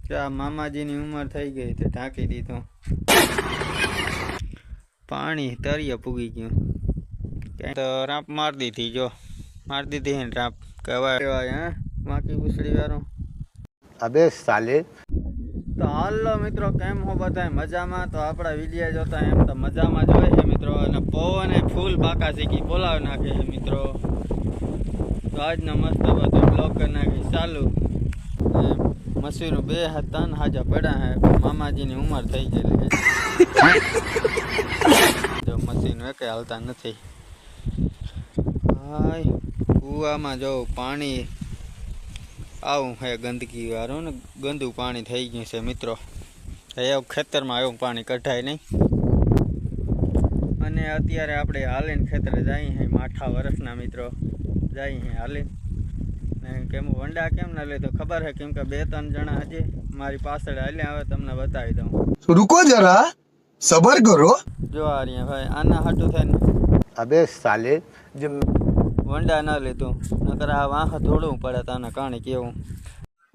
क्या मामाजी की उम्र थी गई थे ढांकी दीधो पानी तरिये पुगी गयो तो राप मार दी थी जो मार दी थी राप कहवाय हैं बाकी पूछड़ी वारो अबे साले तो हालो मित्रों केम हो बताए मजा में तो अपना वीडियो जोता है तो मजा में जो है मित्रों ने पवन फूल बाका सीखी बोलाव नाखे है मित्रों तो आज न मस्त बतो ब्लॉग करना की चालू मशीन बे तन हाजा पड़ा है मामाजी की उम्र थी गई जो मशीन वे के हालता नहीं हाय कुआ में जो पानी आવું है गंदगी वाळું ने गंदू पानी थई गयुं छे मित्रों एवं खेतर में एवं पानी कढाय नहीं अने अत्यारे आपणे हालीने खेतरे जाई हैं माठा वर्षना मित्रों जाई हैं हाली ने केम वंडा केम न ले तो खबर है केम के बे त्रण जणा हजे मारी पाछळ हाल्या आवे तमने बतावी दऊं रुको जरा सबर करो जो आ रही है भाई आना हटू थईने अबे साले जो वंडा न लेतो नकर आ वाह थोड़ू पड़े ताने काणे केवुं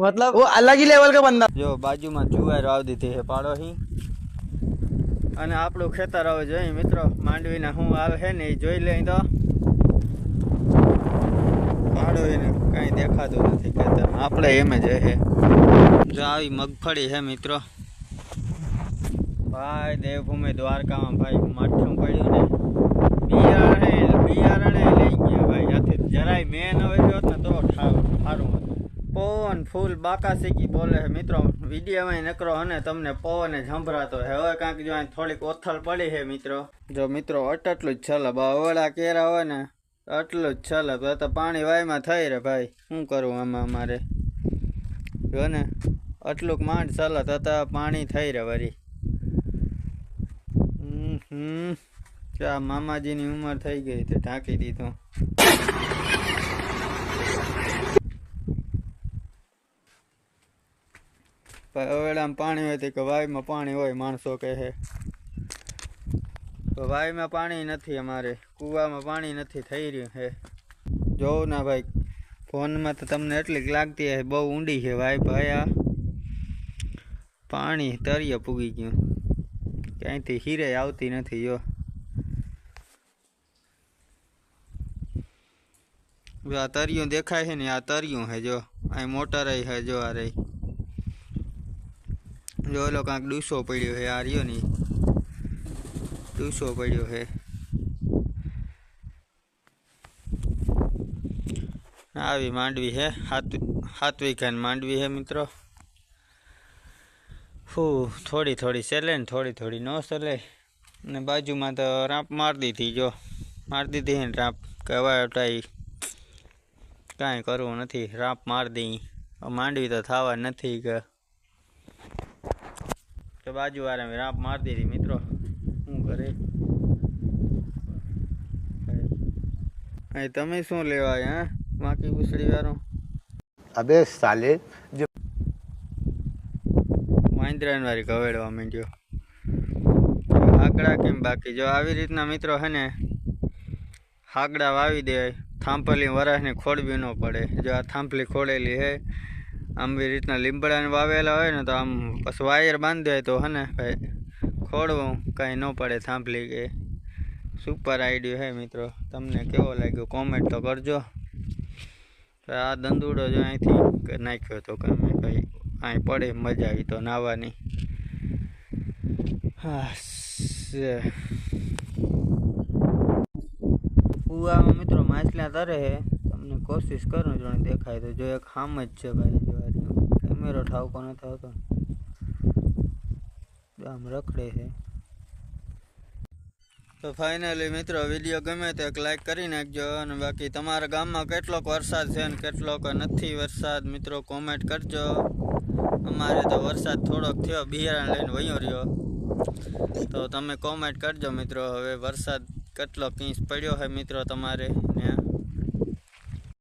मतलब वो अलग ही लेवल का बंदा जो बाजू में जुवार वाव दीधी है पाड़ो ही अने आपणुं खेतर हवे जोई मित्रों मांडवीना हुं हाल है ने जोई ले तो पाड़ो ने कई देखातो नथी खेतर आपणे एम ज है जो आवी मगफड़ी है मित्रों भाई देवभूमि द्वारका में भाई माठुं पड्युं ने बियारणे लई गया भाई आथे जराय मेन हवे जो ने तो थारुं पवन फूल बाका सीखी बोले है मित्रों वीडियो में नकरो हने तमने पवन संभळातो है हवे कांक जो थोड़ी ओथल पड़ी है मित्रों जो मित्रों अटलू ज छले बावड़ा केरा होय ने अटलू ज छले तो पानी वाय में थई रे भाई शुं करूं आमां अमारे जो ने अटलूक मांड छले तो पानी थई रे वरी क्या मामाजी की उम्र थी गई थी ढांकी दीधो अवेड़ा में पानी हो कि वाय में पानी हो माणसों कहे तो वाय में पानी नहीं अमारे कुआ में पानी नहीं थई रह्यु है जो ना भाई फोन में तो तमने एटली लागती है बहु ऊंडी है वाय भाई आ पानी तरिये पुगी गयुं क्यांथी हीरे आवती नथी जो आ तरियों देखाय है ने आ तरियों है जो आ मोटर है जो आ रही जो लोग कांक डूसो पड़्यो है आ रियो नहीं डूसो पड़्यो है आवी मांडवी है हाथ वीघानी मांडवी है मित्रों थोड़ी थोड़ी चले ने थोड़ी थोड़ी न चले ने बाजू में तो राप मार दी थी जो मार दी थी राप कहवाय काई करवू नहीं राप मार दी मांडवी तो थावा नहीं के तो बाजू वाले में राप मार दी थी मित्रों शू करे तमे शू लेवा हैं बाकी पूछड़ी वारो अबे साले जो वांदरा वारी कवेड़वा मंड्यो हाकड़ा केम बाकी जो आवी रीतना मित्रों है ने हाकड़ा वावी दे थांपली वरस ने खोड़वी न पड़े जो आ थांपली खोड़ेली है आम भी रीतना लींबड़ा ने वावेला हो ने तो आम बस वायर बांध दे तो है ने भाई खोड़वू कहीं न पड़े थांपली के सुपर आइडिया है मित्रों तमने केवो लाग्यो कॉमेंट तो करजो आ दंदूड़ो जो अँ थी नाख्यो तो कहीं कहीं अँ पड़े मजा आई तो नावानी कुआ में मित्रों माछलियां तरे है तमने कोशिश करूँ जो देखाय तो जो एक हाम ज छे भाई जो कैमेरो ठावको न थतो आम रखड़े है तो फाइनली मित्रों वीडियो गमे तो एक लाइक करी नाखजो अने बाकी तमारा गाम में केटलोक वरसाद छे ने केटलोक नथी वरसाद मित्रों कॉमेंट करजो अमारे तो वरसाद थोड़ोक थयो बियारण लईने वयो रह्यो तो तमे कॉमेंट करजो मित्रों हवे वरसाद केटलो इंच पड्यो है मित्रों तमारे